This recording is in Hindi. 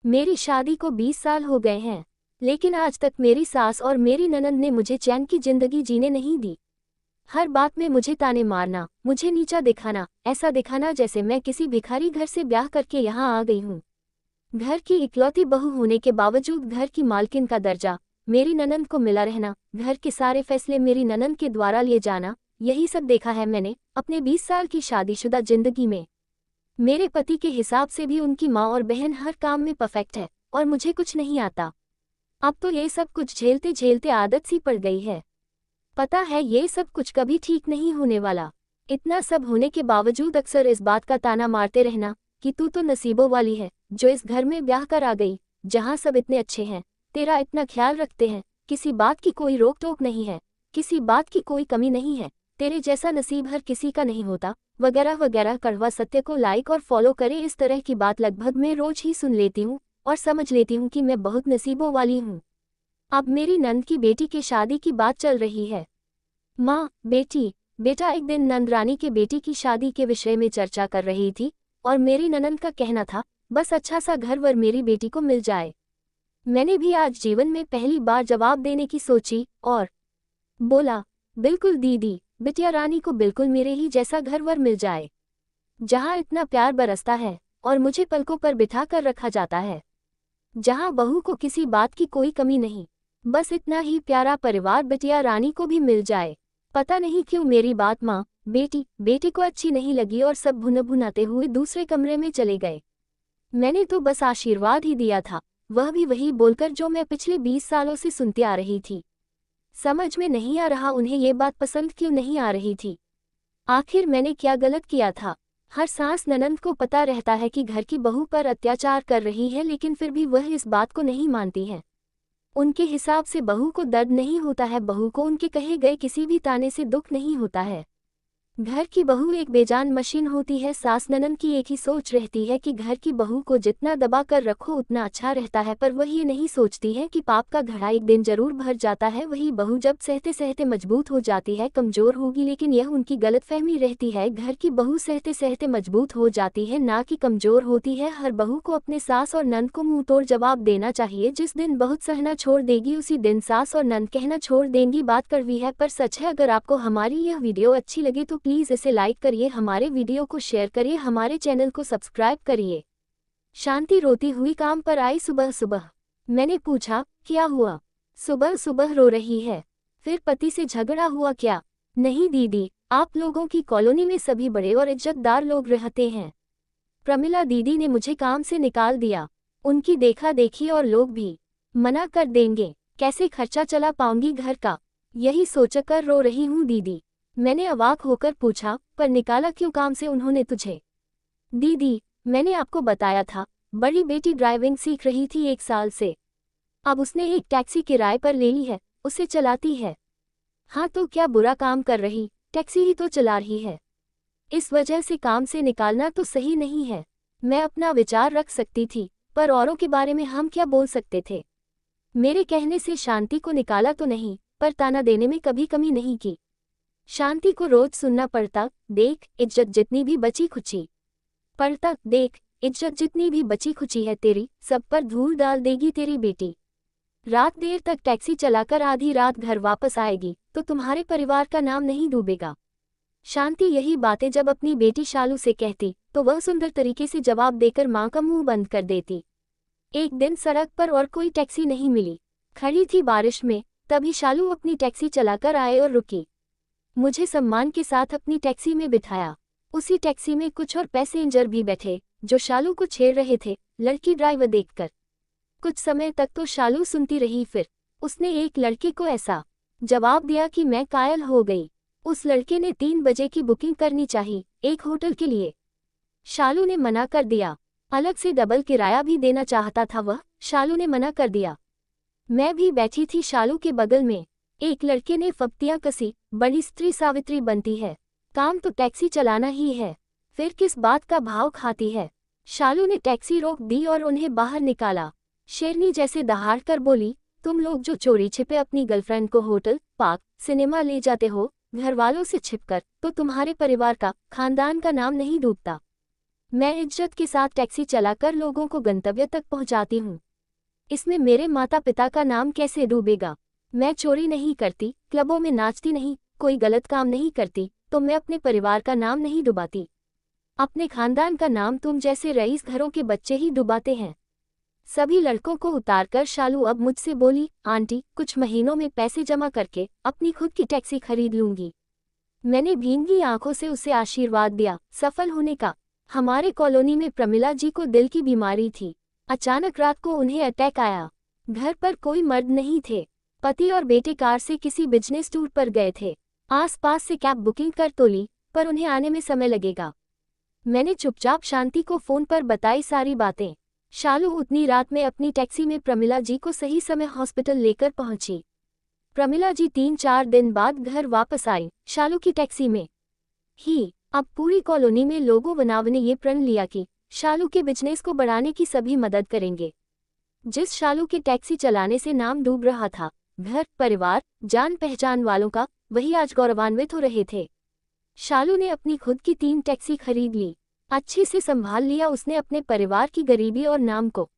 मेरी शादी को 20 साल हो गए हैं, लेकिन आज तक मेरी सास और मेरी ननंद ने मुझे चैन की जिंदगी जीने नहीं दी। हर बात में मुझे ताने मारना, मुझे नीचा दिखाना, ऐसा दिखाना जैसे मैं किसी भिखारी घर से ब्याह करके यहाँ आ गई हूँ। घर की इकलौती बहू होने के बावजूद घर की मालकिन का दर्जा, मेरी ननंद को मिला रहना, घर के सारे फैसले मेरी ननंद के द्वारा लिए जाना, यही सब देखा है मैंने अपने 20 साल की शादीशुदा जिंदगी में। मेरे पति के हिसाब से भी उनकी माँ और बहन हर काम में परफेक्ट है और मुझे कुछ नहीं आता। अब तो ये सब कुछ झेलते झेलते आदत सी पड़ गई है। पता है ये सब कुछ कभी ठीक नहीं होने वाला। इतना सब होने के बावजूद अक्सर इस बात का ताना मारते रहना कि तू तो नसीबों वाली है जो इस घर में ब्याह कर आ गई, जहाँ सब इतने अच्छे हैं, तेरा इतना ख्याल रखते हैं, किसी बात की कोई रोक टोक नहीं है, किसी बात की कोई कमी नहीं है, तेरे जैसा नसीब हर किसी का नहीं होता, वगैरह वगैरह। कड़वा सत्य को लाइक और फॉलो करें। इस तरह की बात लगभग मैं रोज ही सुन लेती हूँ और समझ लेती हूँ कि मैं बहुत नसीबों वाली हूँ। अब मेरी नंद की बेटी की शादी की बात चल रही है। माँ, बेटी, बेटा एक दिन नंद रानी के बेटी की शादी के विषय में चर्चा कर रही थी और मेरी ननंद का कहना था बस अच्छा सा घर वर मेरी बेटी को मिल जाए। मैंने भी आज जीवन में पहली बार जवाब देने की सोची और बोला, बिल्कुल दीदी, बिटिया रानी को बिल्कुल मेरे ही जैसा घर वर मिल जाए, जहाँ इतना प्यार बरसता है और मुझे पलकों पर बिठा कर रखा जाता है, जहाँ बहू को किसी बात की कोई कमी नहीं, बस इतना ही प्यारा परिवार बिटिया रानी को भी मिल जाए। पता नहीं क्यों मेरी बात माँ, बेटी, बेटे को अच्छी नहीं लगी और सब भुन भुनाते हुए दूसरे कमरे में चले गए। मैंने तो बस आशीर्वाद ही दिया था, वह भी वही बोलकर जो मैं पिछले 20 सालों से सुनती आ रही थी। समझ में नहीं आ रहा उन्हें ये बात पसंद क्यों नहीं आ रही थी। आखिर मैंने क्या गलत किया था। हर सास ननंद को पता रहता है कि घर की बहू पर अत्याचार कर रही है, लेकिन फिर भी वह इस बात को नहीं मानती है। उनके हिसाब से बहू को दर्द नहीं होता है, बहू को उनके कहे गए किसी भी ताने से दुख नहीं होता है। घर की बहू एक बेजान मशीन होती है। सास ननंद की एक ही सोच रहती है कि घर की बहू को जितना दबा कर रखो उतना अच्छा रहता है, पर वह ये नहीं सोचती है कि पाप का घड़ा एक दिन जरूर भर जाता है। वही बहू जब सहते सहते मजबूत हो जाती है, कमजोर होगी, लेकिन यह उनकी गलतफहमी रहती है। घर की बहू सहते सहते मजबूत हो जाती है, ना कि कमजोर होती है। हर बहू को अपने सास और नंद को मुंह तोड़ जवाब देना चाहिए। जिस दिन बहुत सहना छोड़ देगी उसी दिन सास और नंद कहना छोड़ देंगी। बात कड़वी है पर सच है। अगर आपको हमारी यह वीडियो अच्छी लगे तो प्लीज़ इसे लाइक करिए, हमारे वीडियो को शेयर करिए, हमारे चैनल को सब्सक्राइब करिए। शांति रोती हुई काम पर आई सुबह सुबह। मैंने पूछा, क्या हुआ, सुबह सुबह रो रही है? फिर पति से झगड़ा हुआ क्या? नहीं दीदी, आप लोगों की कॉलोनी में सभी बड़े और इज्जतदार लोग रहते हैं। प्रमिला दीदी ने मुझे काम से निकाल दिया। उनकी देखा देखी और लोग भी मना कर देंगे, कैसे खर्चा चला पाऊंगी घर का, यही सोचकर रो रही हूँ दीदी। मैंने अवाक होकर पूछा, पर निकाला क्यों काम से उन्होंने तुझे? दीदी, मैंने आपको बताया था, बड़ी बेटी ड्राइविंग सीख रही थी 1 साल से। अब उसने एक टैक्सी किराए पर ले ली है, उसे चलाती है। हाँ तो क्या बुरा काम कर रही, टैक्सी ही तो चला रही है। इस वजह से काम से निकालना तो सही नहीं है। मैं अपना विचार रख सकती थी, पर औरों के बारे में हम क्या बोल सकते थे। मेरे कहने से शांति को निकाला तो नहीं, पर ताना देने में कभी कमी नहीं की। शांति को रोज सुनना पड़ता, देख इज्जत जितनी भी बची खुची, पड़ता देख इज्जत जितनी भी बची खुची है तेरी, सब पर धूल डाल देगी तेरी बेटी। रात देर तक टैक्सी चलाकर आधी रात घर वापस आएगी तो तुम्हारे परिवार का नाम नहीं डूबेगा। शांति यही बातें जब अपनी बेटी शालू से कहती तो वह सुंदर तरीके से जवाब देकर माँ का मुंह बंद कर देती। एक दिन सड़क पर और कोई टैक्सी नहीं मिली, खड़ी थी बारिश में, तभी शालू अपनी टैक्सी चलाकर आए और रुकी। मुझे सम्मान के साथ अपनी टैक्सी में बिठाया। उसी टैक्सी में कुछ और पैसेंजर भी बैठे जो शालू को छेड़ रहे थे, लड़की ड्राइवर देखकर। कुछ समय तक तो शालू सुनती रही, फिर उसने एक लड़के को ऐसा जवाब दिया कि मैं कायल हो गई। उस लड़के ने 3 बजे की बुकिंग करनी चाहिए एक होटल के लिए। शालू ने मना कर दिया। अलग से डबल किराया भी देना चाहता था वह, शालू ने मना कर दिया। मैं भी बैठी थी शालू के बगल में। एक लड़के ने फप्तियां कसी, बड़ी स्त्री सावित्री बनती है, काम तो टैक्सी चलाना ही है, फिर किस बात का भाव खाती है। शालू ने टैक्सी रोक दी और उन्हें बाहर निकाला। शेरनी जैसे दहाड़ कर बोली, तुम लोग जो चोरी छिपे अपनी गर्लफ्रेंड को होटल, पार्क, सिनेमा ले जाते हो घर वालों से छिपकर, तो तुम्हारे परिवार का, खानदान का नाम नहीं डूबता। मैं इज्जत के साथ टैक्सी चलाकर लोगों को गंतव्य तक पहुंचाती हूँ। इसमें मेरे माता पिता का नाम कैसे डूबेगा? मैं चोरी नहीं करती, क्लबों में नाचती नहीं, कोई गलत काम नहीं करती, तो मैं अपने परिवार का नाम नहीं डुबाती। अपने खानदान का नाम तुम जैसे रईस घरों के बच्चे ही डुबाते हैं। सभी लड़कों को उतारकर शालू अब मुझसे बोली, आंटी, कुछ महीनों में पैसे जमा करके अपनी खुद की टैक्सी खरीद लूंगी। मैंने भींगी आंखों से उसे आशीर्वाद दिया, सफल होने का। हमारे कॉलोनी में प्रमिला जी को दिल की बीमारी थी। अचानक रात को उन्हें अटैक आया। घर पर कोई मर्द नहीं थे। पति और बेटे कार से किसी बिजनेस टूर पर गए थे। आसपास से कैब बुकिंग कर तो ली, पर उन्हें आने में समय लगेगा। मैंने चुपचाप शांति को फोन पर बताई सारी बातें। शालू उतनी रात में अपनी टैक्सी में प्रमिला जी को सही समय हॉस्पिटल लेकर पहुंची। प्रमिला जी 3-4 दिन बाद घर वापस आई, शालू की टैक्सी में ही। अब पूरी कॉलोनी में लोगों वनाव ने ये प्रण लिया कि शालू के बिजनेस को बढ़ाने की सभी मदद करेंगे। जिस शालू के टैक्सी चलाने से नाम डूब रहा था, घर, परिवार, जान पहचान वालों का, वही आज गौरवान्वित हो रहे थे। शालू ने अपनी खुद की 3 टैक्सी खरीद ली। अच्छे से संभाल लिया उसने अपने परिवार की गरीबी और नाम को।